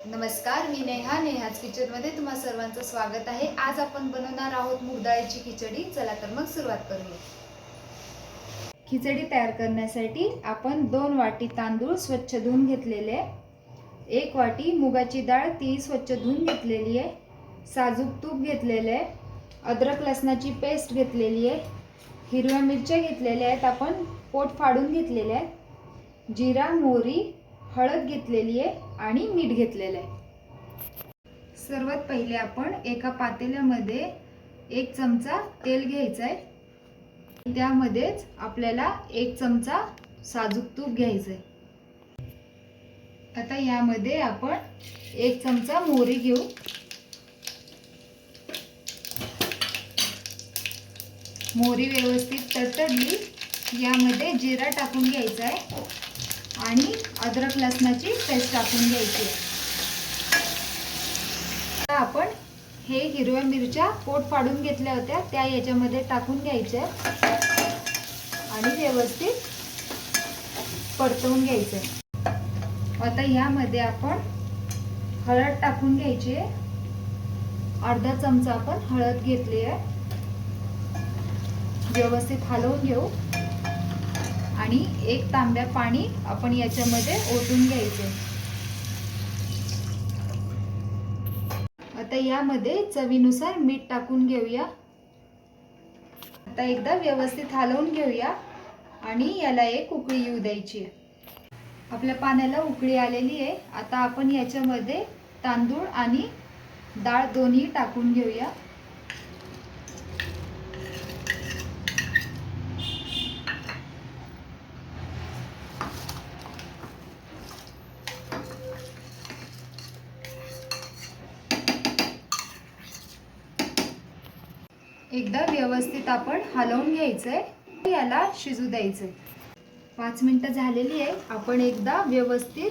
नमस्कार, मी नेहाज किचनमध्ये तुम्हा सर्वांचं स्वागत आहे। आज आपण बनवणार आहोत मूग डाळीची खिचडी। चला तर मग सुरुवात करूया। खिचडी तयार करण्यासाठी आपण 2 वाटी तांदूळ स्वच्छ धुवून घेतलेले, 1 वाटी मुगाची डाळ ती स्वच्छ धुवून घेतलेली आहे, साजूक तूप घेतलेले आहे, अद्रक लसणाची पेस्ट घेतलेली आहे, हिरव्या मिरच्या घेतलेल्या आहेत, आपण पोट फाडून घेतलेले आहे, जिरा मोहरी हळद घेतलेली आहे आणि मीठ घेतलेले आहे। सर्वात पहिले आपण एका पातेल्यामध्ये 1 चमचा तेल घ्यायचं आहे, त्यामध्येच आपल्याला 1 चमचा साजूक तूप घ्यायचं आहे। आता यामध्ये आपण 1 चमचा मोहरी घेऊ, मोहरी व्यवस्थित तडतडली यामध्ये जिरा टाकून घ्यायचा आहे आणि अद्रक लसणाची पेस्ट टाकून घ्यायची आहे। आता आपण हे हिरव्या मिरच्या पोट फाडून घेतल्या होत्या त्या याच्यामध्ये टाकून घ्यायच्या आणि व्यवस्थित परतवून घ्यायचं। आता यामध्ये आपण हळद टाकून घ्यायची आहे, अर्धा चमचा आपण हळद घेतली आहे, व्यवस्थित हलवून घेऊ आणि 1 तांब्या पाणी आपण याच्यामध्ये ओतून घ्यायचे। आता यामध्ये चवीनुसार मीठ टाकून घेऊया। आता एकदा व्यवस्थित हलवून घेऊया आणि याला 1 उकळी येऊ द्यायची आहे। आपल्या पाण्याला उकळी आलेली आहे। आता आपण याच्यामध्ये तांदूळ आणि डाळ दोन्ही टाकून घेऊया। एकदा व्यवस्थित आपण हलवून घ्यायचंय, याला शिजू द्यायचंय। 5 मिनिटं झालेली आहे। आपण एकदा व्यवस्थित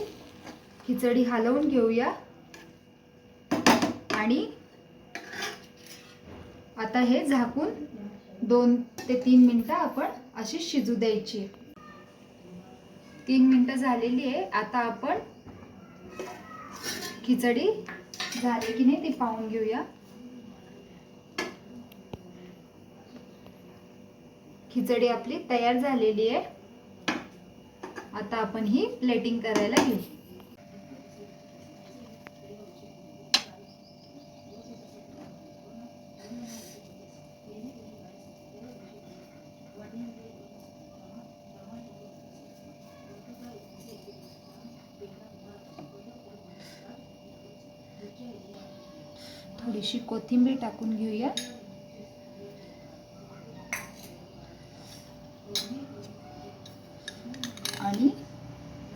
खिचडी हलवून घेऊया आणि आता हे झाकून 2 ते 3 मिनिटं आपण अशी शिजू द्यायची। 3 मिनिटं झालेली आहे। आता आपण खिचडी झाली की नाही ती पाहून घेऊया। खिचडी आपली तयार झालेली आहे। आता आपण ही प्लेटिंग करायला घेऊ। थोडीशी कोथिंबीर टाकून घेऊया आणि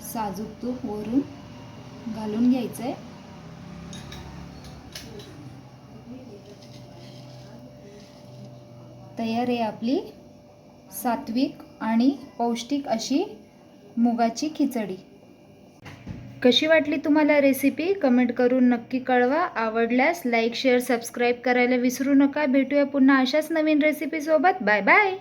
साजूक तूप वरून घालून घ्यायचंय। तयार आहे आपली सात्विक आणि पौष्टिक अशी मुगाची खिचडी। कशी वाटली तुम्हाला रेसिपी कमेंट करून नक्की कळवा। आवडल्यास लाईक शेअर सबस्क्राईब करायला विसरू नका। भेटूया पुन्हा अशाच नवीन रेसिपी सोबत। Bye bye.